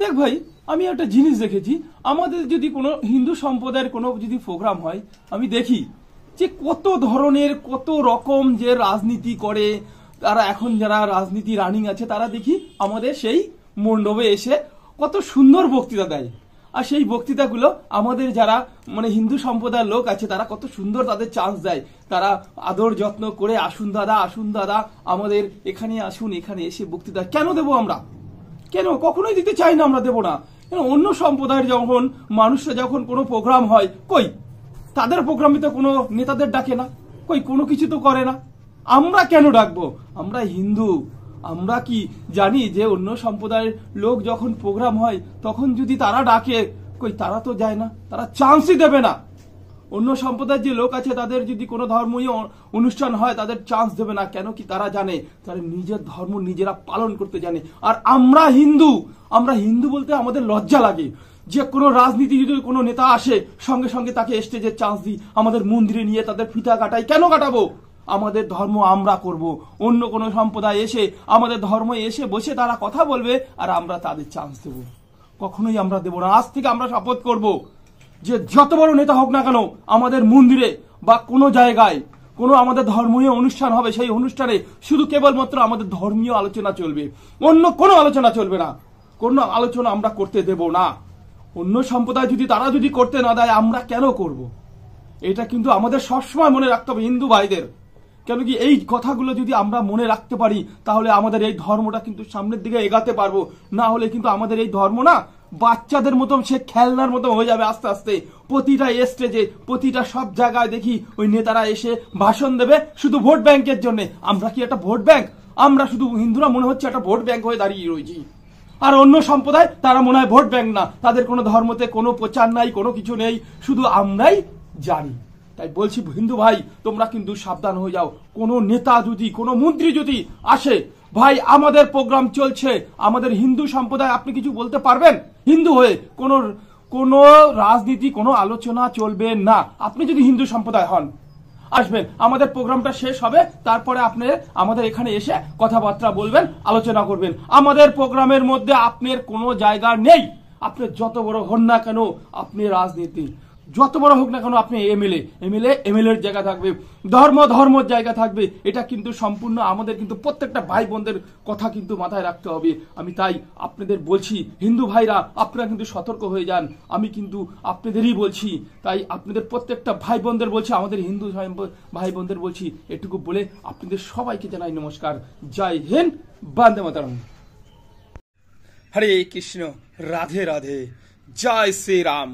দেখ ভাই, আমি একটা জিনিস দেখেছি, আমাদের যদি কোনো হিন্দু সম্প্রদায়ের কোনো যদি প্রোগ্রাম হয়, আমি দেখি যে কত ধরনের কত রকম যে রাজনীতি করে তারা, এখন যারা রাজনীতি রানিং আছে তারা দেখি আমাদের সেই মণ্ডপে এসে কত সুন্দর বক্তৃতা দেয়। আর সেই বক্তৃতাগুলো আমাদের যারা মানে হিন্দু সম্প্রদায়ের লোক আছে তারা কত সুন্দর তাদের চান্স দেয়, তারা আদর যত্ন করে আসুন দাদা আমাদের এখানে আসুন, এখানে এসে বক্তৃতা কেন দেবো আমরা? কেন? কখনোই দিতে চাই না, আমরা দেবো না। অন্য সম্প্রদায়ের যখন মানুষরা যখন কোনো প্রোগ্রাম হয়, কই তাদের প্রোগ্রামে তো কোনো নেতাদের ডাকে না, কই কোনো কিছু তো করে না। আমরা কেন ডাকবো? আমরা হিন্দু, আমরা কি জানি যে অন্য সম্প্রদায়ের লোক যখন প্রোগ্রাম হয় তখন যদি তারা ডাকে, কই তারা তো যায় না, তারা চান্সই দেবে না। অন্য সম্প্রদায়ের যে লোক আছে তাদের যদি কোনো ধর্মীয় অনুষ্ঠান হয় তাদের চান্স দেবে না, কেন কি তারা জানে তারা নিজের ধর্ম নিজেরা পালন করতে জানে। আর আমরা হিন্দু বলতে আমাদের লজ্জা লাগে যে কোনো রাজনীতি যদি কোনো নেতা আসে সঙ্গে সঙ্গে তাকে স্টেজের চান্স দিই, আমাদের মন্দিরে নিয়ে তাদের ফিতা কাটাই। কেন কাটাবো? আমাদের ধর্ম আমরা করব। অন্য কোনো সম্প্রদায় এসে আমাদের ধর্ম এসে বসে তারা কথা বলবে আর আমরা তাদের চান্স দেব? কখনোই আমরা দেব না। আজ থেকে আমরা শপথ করব যে যত বড় নেতা হোক না কেন, আমাদের মন্দিরে বা কোনো জায়গায় কোনো আমাদের ধর্মীয় অনুষ্ঠান হবে, সেই অনুষ্ঠানে শুধু কেবলমাত্র আমাদের ধর্মীয় আলোচনা চলবে, অন্য কোনো আলোচনা চলবে না। কোনো আলোচনা আমরা করতে দেব না। অন্য সম্প্রদায় যদি তারা যদি করতে না দেয়, আমরা কেন করব? এটা কিন্তু আমাদের সবসময় মনে রাখতে হবে হিন্দু ভাইদের। কেন কি এই কথাগুলো যদি আমরা মনে রাখতে পারি তাহলে আমাদের এই ধর্মটা কিন্তু সামনের দিকে এগাতে পারবো। না হলে কিন্তু আমাদের এই ধর্ম না বাচ্চাদের মতো, সে খেলনার মতো হয়ে যাবে আস্তে আস্তে। প্রতিটা স্টেজে প্রতিটা সব জায়গায় দেখি ওই নেতারা এসে ভাষণ দেবে শুধু ভোট ব্যাংকের জন্য। আমরা কি একটা ভোট ব্যাংক? আমরা শুধু হিন্দুরা মনে হচ্ছে একটা ভোট ব্যাংক হয়ে দাঁড়িয়ে রয়েছি। আর অন্য সম্প্রদায় তারা মনে হয় ভোট ব্যাংক না, তাদের কোনো ধর্মতে কোনো প্রচার নাই, কোনো কিছু নেই, শুধু আমরাই জানি। তাই বলছি হিন্দু ভাই, তোমরা কিন্তু সাবধান হয়ে যাও। কোনো নেতা যদি কোনো মন্ত্রী যদি আসে, ভাই আমাদের প্রোগ্রাম চলছে, আমাদের হিন্দু সম্প্রদায় আপনি কিছু বলতে পারবেন? হিন্দু হয়ে কোনো রাজনীতি কোনো আলোচনা চলবে না। আপনি যদি হিন্দু সম্প্রদায় হন, আসবেন, আমাদের প্রোগ্রামটা শেষ হবে, তারপরে আপনি আমাদের এখানে এসে কথাবার্তা বলবেন, আলোচনা করবেন। আমাদের প্রোগ্রামের মধ্যে আপনার কোনো জায়গা নেই। আপনি যত বড় হন না কেন, আপনি রাজনীতি যত বড় হোক না কেন, আপনি এমএলএ এর জায়গা থাকবে, ধর্মের জায়গা থাকবে। এটা কিন্তু সম্পূর্ণ আমাদের কিন্তু প্রত্যেকটা ভাই বোনদের কথা কিন্তু মাথায় রাখতে হবে। আমি তাই আপনাদের বলছি হিন্দু ভাইরা, আপনারা কিন্তু সতর্ক হয়ে যান। আমি কিন্তু আপনাদেরই বলছি, তাই আপনাদের প্রত্যেকটা ভাই বোনদের বলছি, আমাদের হিন্দু ভাই বোনদের বলছি, এটুকু বলে আপনাদের সবাইকে জানাই নমস্কার। জয় হিন্দ, বন্দে মাতরম। হরে কৃষ্ণ, রাধে রাধে, জয় শ্রী রাম।